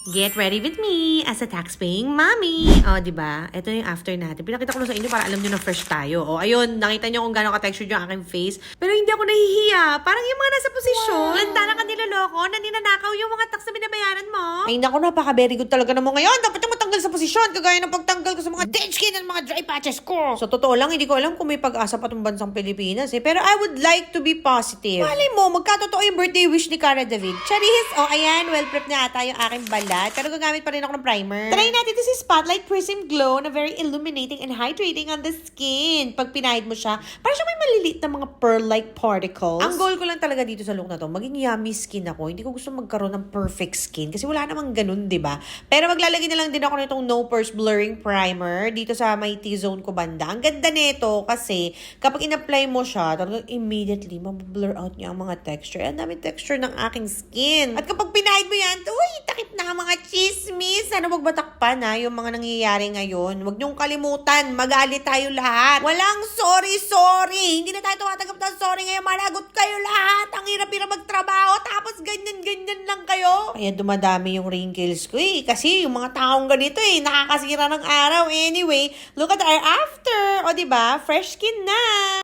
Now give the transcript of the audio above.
Get ready with me as a tax-paying mommy. O, diba? Ito yung after natin. Pinakita ko na sa inyo para alam nyo na fresh tayo. O, ayun, nakita nyo kung gano'ng ka-textured yung aking face. Pero hindi ako nahihiya. Parang yung mga nasa posisyon. Lantana ka niloloko na ninanakaw yung mga tax na binabayaran mo. Ay, naku, napaka-very good talaga naman ngayon. Dapat yung matanggal sa posisyon. Kagaya ng pagtanggal ko sa mga dead skin at mga dry patches ko. So, totoo lang, hindi ko alam kung may pag-asa pa itong bansang Pilipinas eh. Pero I would like to be positive. Malay mo, magkatotoo yung birthday wish ni Cara David. Charis! O, ayan, well prep na ata yung aking balat. Pero gagamit pa rin ako ng primer. Try natin ito si Spotlight Prism Glow na very illuminating and hydrating on the skin. Pag pinahid mo siya, parang siya may maliliit na mga pearl-like particles. Ang goal ko lang talaga dito sa look na to, maging yummy skin ako. Hindi ko gusto magkaroon ng perfect skin kasi wala namang ganun, di ba? Pero maglalagay na lang din ako nitong No Pores Blurring Primer dito sa may T-zone ko banda. Ang ganda nito kasi kapag in-apply mo siya, talagang immediately mablur out niya ang mga texture. Ang dami texture ng aking skin. At kapag pinahid mo yan, uy, takip na mga chismis. Sana wag matakpan ha, yung mga nangyayari ngayon. Huwag niyong kalimutan, magalit tayo lahat. Walang sorry. Hindi na tayo tumatanggap ng sorry ngayon. Managot kayo lahat. Ang hirap-hirap magtrabaho. Tapos ganyan lang kayo. Kaya dumadami yung wrinkles ko eh. Kasi yung mga taong ganito eh, nakakasira ng araw. Anyway, look at our after. O diba, fresh skin na.